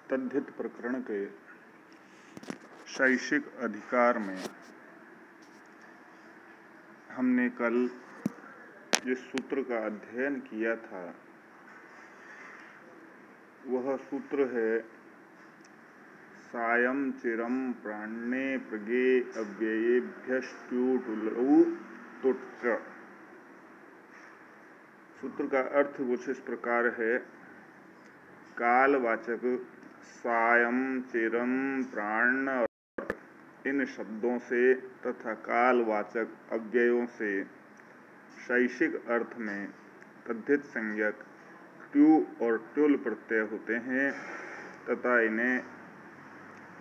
तद्धित प्रकरण के शैक्षिक अधिकार में हमने कल जिस सूत्र का अध्ययन किया था वह सूत्र है सायं चिरं प्राण्ये प्रगे अव्ययेभ्यश्च्युटुलौ तुट्। सूत्र का अर्थ कुछ इस प्रकार है। कालवाचक सायं चिरं प्राण इन शब्दों से तथा कालवाचक अव्ययों से शैक्षिक अर्थ में तद्धित संज्ञक ट्यू और ट्युल प्रत्यय होते हैं तथा इन्हें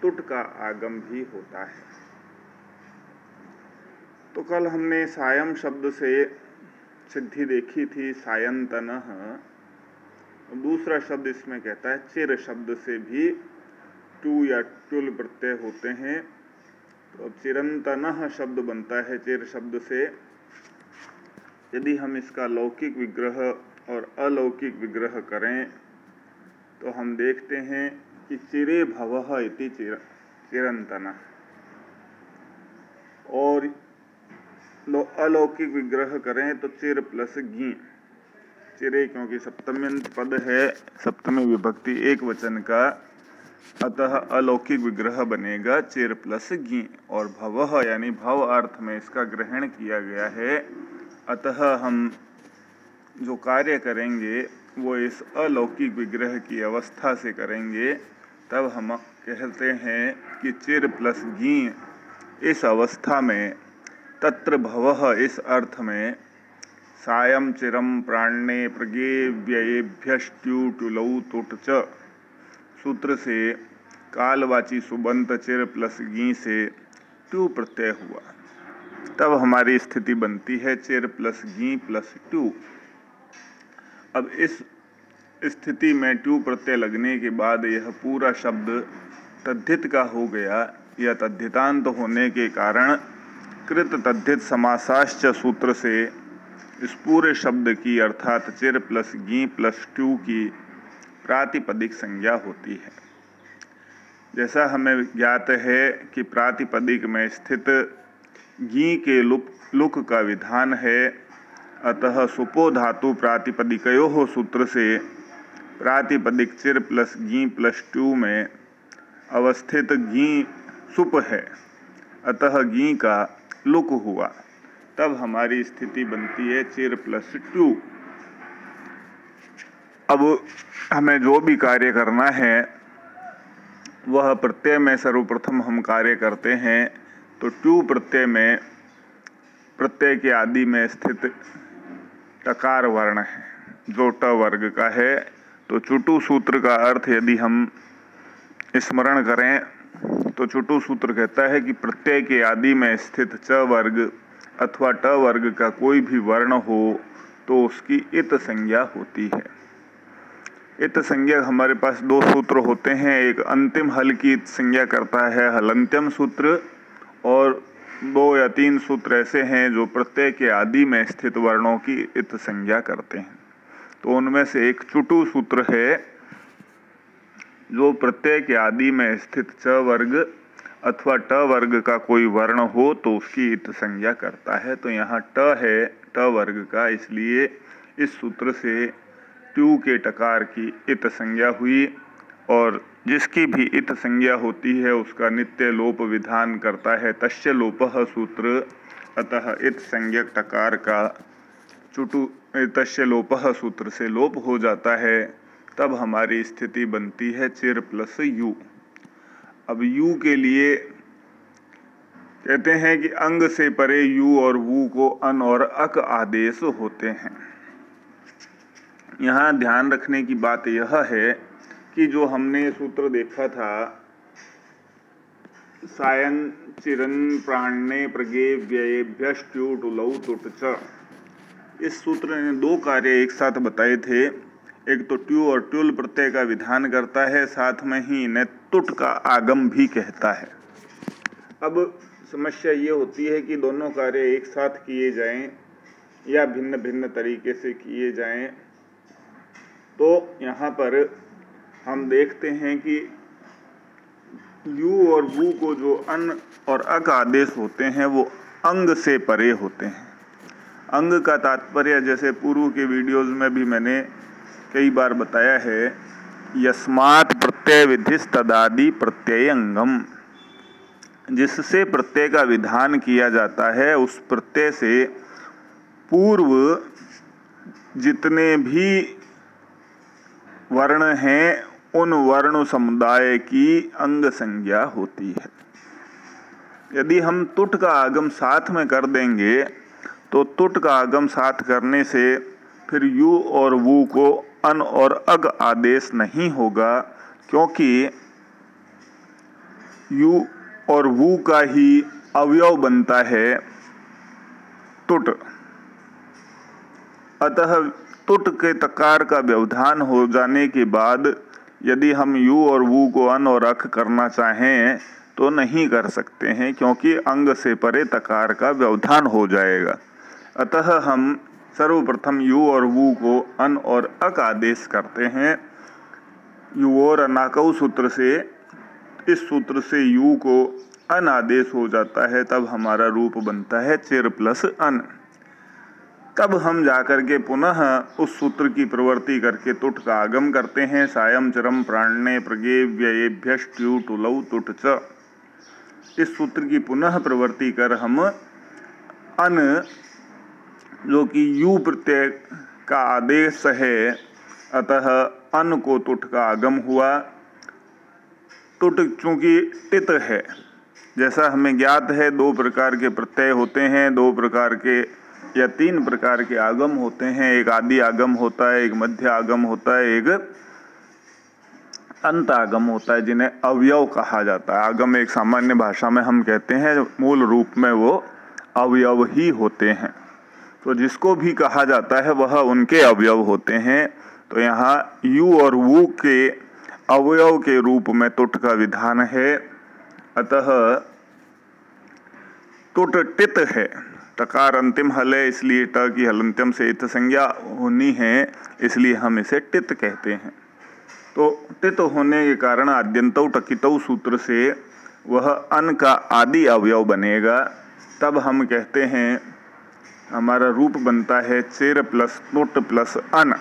तुट का आगम भी होता है। तो कल हमने सायं शब्द से सिद्धि देखी थी सायंतनः। दूसरा शब्द इसमें कहता है चिर शब्द से भी ट्यू या ट्युल प्रत्यय होते हैं। तो चिरंतनः शब्द बनता है चिर शब्द से। यदि हम इसका लौकिक विग्रह और अलौकिक विग्रह करें तो हम देखते हैं कि चिरे भवः इति चिरंतनः, और अलौकिक विग्रह करें तो चिर प्लस गी। चिरे क्योंकि सप्तम्यंत पद है, सप्तमी विभक्ति एक वचन का, अतः अलौकिक विग्रह बनेगा चिर प्लस गी। और भवः यानी भव अर्थ में इसका ग्रहण किया गया है, अतः हम जो कार्य करेंगे वो इस अलौकिक विग्रह की अवस्था से करेंगे। तब हम कहते हैं कि चिर प्लस गी इस अवस्था में तत्र भवः इस अर्थ में सायं चिरं प्राण्ये प्रगे व्ययेभ्यश्च्युटुलौ तुट् च सूत्र से कालवाची सुबंत चिर प्लस गी से ट्यू प्रत्यय हुआ। तब हमारी स्थिति बनती है चिर प्लस गी प्लस ट्यू। अब इस स्थिति में ट्यू प्रत्यय लगने के बाद यह पूरा शब्द तद्धित का हो गया। यह तद्धितांत होने के कारण कृत तद्धित समासाश्च सूत्र से इस पूरे शब्द की अर्थात चिर प्लस गी प्लस ट्यू की प्रातिपदिक संज्ञा होती है। जैसा हमें ज्ञात है कि प्रातिपदिक में स्थित गी के लुक का विधान है, अतः सुपो धातु प्रातिपदिकयोः सूत्र से प्रातिपदिक चिर प्लस गी प्लस ट्यू में अवस्थित गी सुप है, अतः गी का लुक हुआ। तब हमारी स्थिति बनती है चिर प्लस ट्यू। अब हमें जो भी कार्य करना है वह प्रत्यय में सर्वप्रथम हम कार्य करते हैं। तो ट्यू प्रत्यय में प्रत्यय के आदि में स्थित टकार वर्ण है जो ट वर्ग का है। तो चुटु सूत्र का अर्थ यदि हम स्मरण करें तो चुटु सूत्र कहता है कि प्रत्यय के आदि में स्थित च वर्ग अथवा ट वर्ग का कोई भी वर्ण हो तो उसकी इत संज्ञा होती है। इत संज्ञा हमारे पास दो सूत्र होते हैं, एक अंतिम हल की इत संज्ञा करता है हलंत्यम सूत्र, और दो या तीन सूत्र ऐसे हैं जो प्रत्यय के आदि में स्थित वर्णों की इत संज्ञा करते हैं। तो उनमें से एक चुटु सूत्र है जो प्रत्यय के आदि में स्थित च वर्ग अथवा ट वर्ग का कोई वर्ण हो तो उसकी इत संज्ञा करता है। तो यहाँ ट है ट वर्ग का, इसलिए इस सूत्र से ट्यू के टकार की इत संज्ञा हुई, और जिसकी भी इत संज्ञा होती है उसका नित्य लोप विधान करता है तस्य लोपः सूत्र। अतः इत संज्ञक टकार का चुटु तस्य लोपः सूत्र से लोप हो जाता है। तब हमारी स्थिति बनती है चिर प्लस यू। अब यू के लिए कहते हैं कि अंग से परे यू और वू को अन और अक आदेश होते हैं। यहाँ ध्यान रखने की बात यह है कि जो हमने सूत्र देखा था सायं चिरं प्राण्ये प्रगे व्ययेभ्यश्च्युटुलौ तुट् च, इस सूत्र ने दो कार्य एक साथ बताए थे। एक तो ट्यू और ट्युल प्रत्यय का विधान करता है, साथ में ही इन्हें तुट का आगम भी कहता है। अब समस्या ये होती है कि दोनों कार्य एक साथ किए जाएं या भिन्न भिन्न तरीके से किए जाएं। तो यहाँ पर हम देखते हैं कि यू और वू को जो अन और अक आदेश होते हैं वो अंग से परे होते हैं। अंग का तात्पर्य जैसे पूर्व के वीडियोज़ में भी मैंने कई बार बताया है, यस्मात् प्रत्यय विधिस् तदादि प्रत्यय अंगम, जिससे प्रत्यय का विधान किया जाता है उस प्रत्यय से पूर्व जितने भी वर्ण हैं उन वर्ण समुदाय की अंग संज्ञा होती है। यदि हम तुट का आगम साथ में कर देंगे तो तुट का आगम साथ करने से फिर यू और वू को अन और अग आदेश नहीं होगा, क्योंकि यू और वू का ही अवयव बनता है तुट। अतः तुट के तकार का व्यवधान हो जाने के बाद यदि हम यू और वू को अन और अक करना चाहें तो नहीं कर सकते हैं, क्योंकि अंग से परे तकार का व्यवधान हो जाएगा। अतः हम सर्वप्रथम यू और वू को अन और अक आदेश करते हैं। यू और अनाकऊ सूत्र से, इस सूत्र से यू को अन आदेश हो जाता है, तब हमारा रूप बनता है चिर प्लस अन। तब हम जाकर के पुनः उस सूत्र की प्रवृत्ति करके तुट का आगम करते हैं। सायं चरम प्राण्ये प्रगे व्ययेभ्यष्ट्यु टुलौ तुट च। इस सूत्र की पुनः प्रवृत्ति कर हम अन, जो कि यू प्रत्यय का आदेश है, अतः अन को तुट का आगम हुआ। तुट चूंकि टित है, जैसा हमें ज्ञात है, दो प्रकार के प्रत्यय होते हैं, दो प्रकार के या तीन प्रकार के आगम होते हैं। एक आदि आगम होता है, एक मध्य आगम होता है, एक अंत आगम होता है, जिन्हें अवयव कहा जाता है। आगम एक सामान्य भाषा में हम कहते हैं, मूल रूप में वो अवयव ही होते हैं। तो जिसको भी कहा जाता है वह उनके अवयव होते हैं। तो यहाँ यू और वू के अवयव के रूप में तुट का विधान है। अतः तुट टित है, टकार अंतिम हल है, इसलिए ट की हलंत्यम से इत संज्ञा होनी है, इसलिए हम इसे टित कहते हैं। तो टित होने के कारण आद्यंतौ टकितौ सूत्र से वह अन का आदि अवयव बनेगा। तब हम कहते हैं हमारा रूप बनता है चिर प्लस तुट प्लस अन।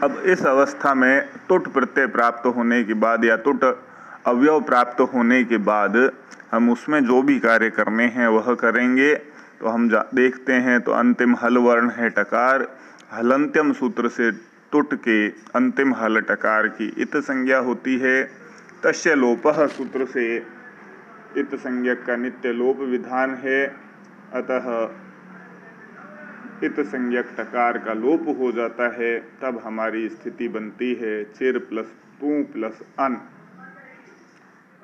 अब इस अवस्था में तुट प्रत्यय प्राप्त होने के बाद या तुट अवयव प्राप्त होने के बाद हम उसमें जो भी कार्य करने हैं वह करेंगे। तो हम देखते हैं तो अंतिम हल वर्ण है टकार। हलंत्यम सूत्र से तुट के अंतिम हल टकार की इत संज्ञा होती है। तस्य लोपः सूत्र से इत संज्ञक का नित्य लोप विधान है। अतः इत संज्ञक टकार का लोप हो जाता है। तब हमारी स्थिति बनती है चिर प्लस तू प्लस अन।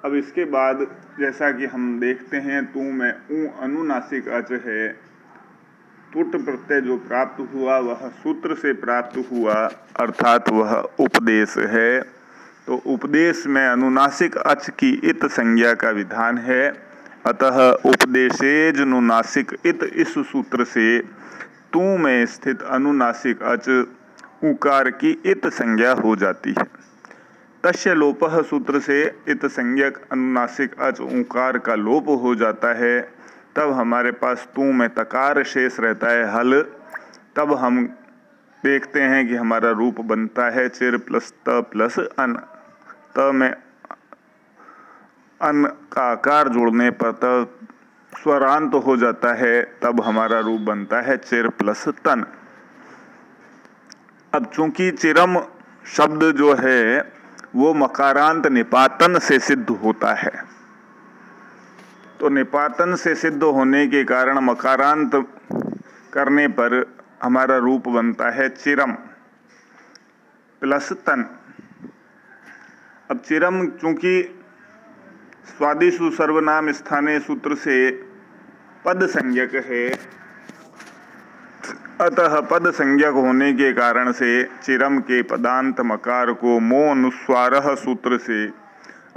अब इसके बाद जैसा कि हम देखते हैं तू में ऊ अनुनासिक अच है। तुट प्रत्यय जो प्राप्त हुआ वह सूत्र से प्राप्त हुआ, अर्थात वह उपदेश है। तो उपदेश में अनुनासिक अच की इत संज्ञा का विधान है। अतः उपदेशेज अनुनासिक इत, इस सूत्र से तू में स्थित अनुनासिक अच उकार की इत संज्ञा हो जाती है। तस्य लोपः सूत्र से इत संज्ञक अनुनासिक अच ऊकार का लोप हो जाता है। तब हमारे पास तू में तकार शेष रहता है हल। तब हम देखते हैं कि हमारा रूप बनता है चिर प्लस त प्लस अन। त में अन का आकार जोड़ने पर त स्वरांत हो जाता है। तब हमारा रूप बनता है चिर प्लस तन। अब चूंकि चिरम शब्द जो है वो मकारांत निपातन से सिद्ध होता है, तो निपातन से सिद्ध होने के कारण मकारांत करने पर हमारा रूप बनता है चिरम प्लस तन। अब चिरम चूंकि स्वादिषु सर्वनाम स्थाने सूत्र से पद संज्ञक है, अतः पद संज्ञक होने के कारण से चिरम के पदांत मकार को मो अनुस्वारः सूत्र से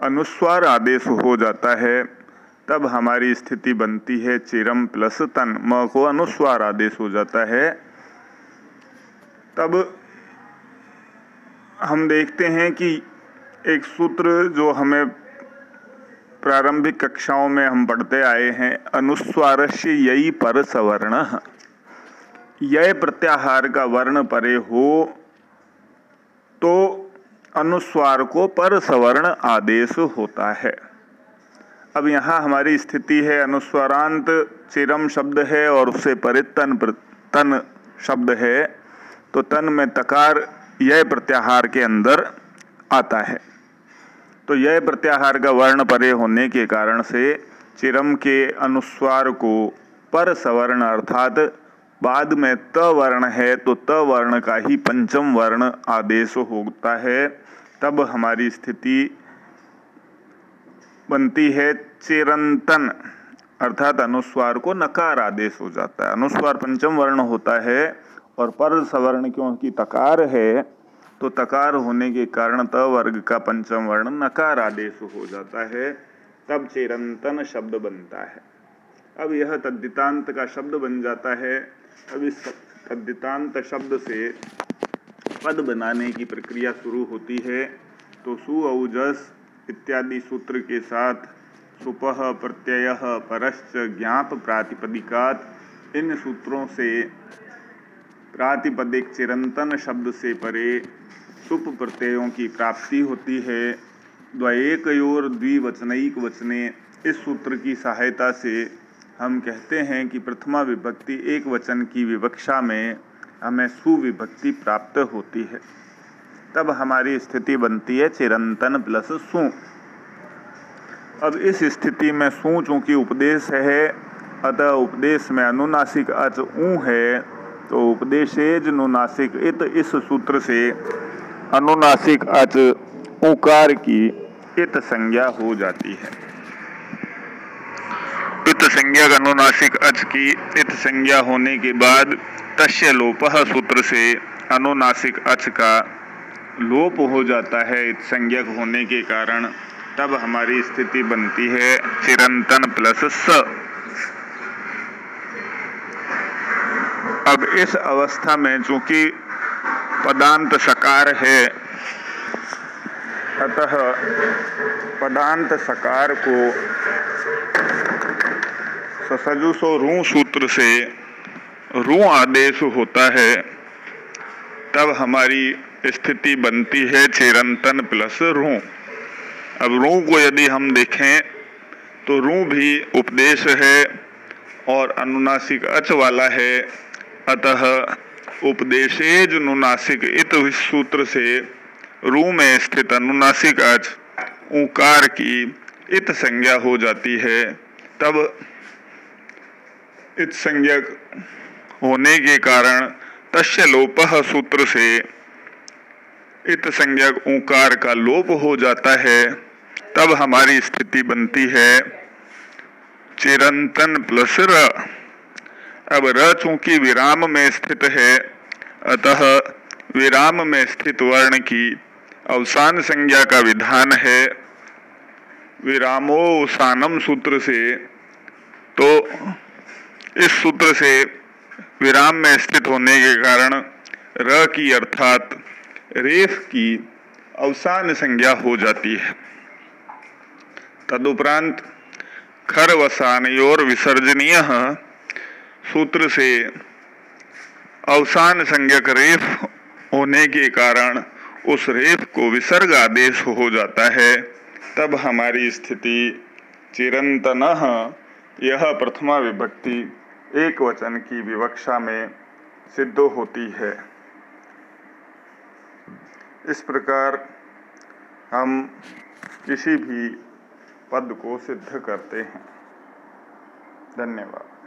अनुस्वार आदेश हो जाता है। तब हमारी स्थिति बनती है चिरम प्लस तन। म को अनुस्वार आदेश हो जाता है। तब हम देखते हैं कि एक सूत्र जो हमें प्रारंभिक कक्षाओं में हम पढ़ते आए हैं, अनुस्वारस्य यई पर सवर्ण। यय प्रत्याहार का वर्ण परे हो तो अनुस्वार को पर सवर्ण आदेश होता है। अब यहाँ हमारी स्थिति है, अनुस्वारांत चिरम शब्द है और उससे परे तन शब्द है, तो तन में तकार यय प्रत्याहार के अंदर आता है। तो यय प्रत्याहार का वर्ण परे होने के कारण से चिरम के अनुस्वार को पर सवर्ण अर्थात बाद में त वर्ण है तो त वर्ण का ही पंचम वर्ण आदेश होता है। तब हमारी स्थिति बनती है चिरंतन, अर्थात अनुस्वार को नकार आदेश हो जाता है। अनुस्वार पंचम वर्ण होता है और पर सवर्ण क्योंकि तकार है तो तकार होने के कारण त वर्ग का पंचम वर्ण नकार आदेश हो जाता है, तब चिरंतन शब्द बनता है। अब यह तद्धितांत का शब्द बन जाता है। अब इस तद्धितांत शब्द से पद बनाने की प्रक्रिया शुरू होती है। तो सु औजस इत्यादि सूत्र के साथ सुपह प्रत्ययः परश्च ज्ञाप प्रातिपदिकात, इन सूत्रों से प्रातिपदिक चिरंतन शब्द से परे सुप प्रत्ययों की प्राप्ति होती है। द्वयेकयोर द्विवचनैक वचने, इस सूत्र की सहायता से हम कहते हैं कि प्रथमा विभक्ति एक वचन की विवक्षा में हमें सुविभक्ति प्राप्त होती है। तब हमारी स्थिति बनती है चिरंतन प्लस सु। अब इस स्थिति में सु चूंकि उपदेश है, अतः उपदेश में अनुनासिक अच ऊ है, तो उपदेशेज नुनासिक इत, इस सूत्र से अनुनासिक अच उकार की इत संज्ञा हो जाती है। इत संज्ञा अनुनासिक अच की इत संज्ञा होने के बाद तस्य लोपः सूत्र से अनुनासिक अच का लोप हो जाता है इत संज्ञक होने के कारण। तब हमारी स्थिति बनती है चिरंतन प्लस स। अब इस अवस्था में चूंकि पदांत सकार है, अतः पदांत सकार को ससजुसो रू सूत्र से रू आदेश होता है। तब हमारी स्थिति बनती है चिरंतन प्लस रू। अब रू को यदि हम देखें तो रू भी उपदेश है और अनुनासिक अच वाला है, अतः उपदेशेज नुनासिक इत सूत्र से रू में स्थित अनुनासिक अच ऊकार की इत संज्ञा हो जाती है। तब इत संज्ञक होने के कारण तस्य लोपः सूत्र से इत संज्ञक ऊकार का लोप हो जाता है। तब हमारी स्थिति बनती है चिरंतन प्लस र। अब र चूंकि विराम में स्थित है, अतः विराम में स्थित वर्ण की अवसान संज्ञा का विधान है विरामोवसानम सूत्र से। तो इस सूत्र से विराम में स्थित होने के कारण र की अर्थात रेफ की अवसान संज्ञा हो जाती है। तदुपरांत खरवसानयोर विसर्जनीय सूत्र से अवसान संज्ञक रेफ होने के कारण उस रेफ को विसर्ग आदेश हो जाता है। तब हमारी स्थिति चिरंतनः, यह प्रथमा विभक्ति एक वचन की विवक्षा में सिद्ध होती है। इस प्रकार हम किसी भी पद को सिद्ध करते हैं। धन्यवाद।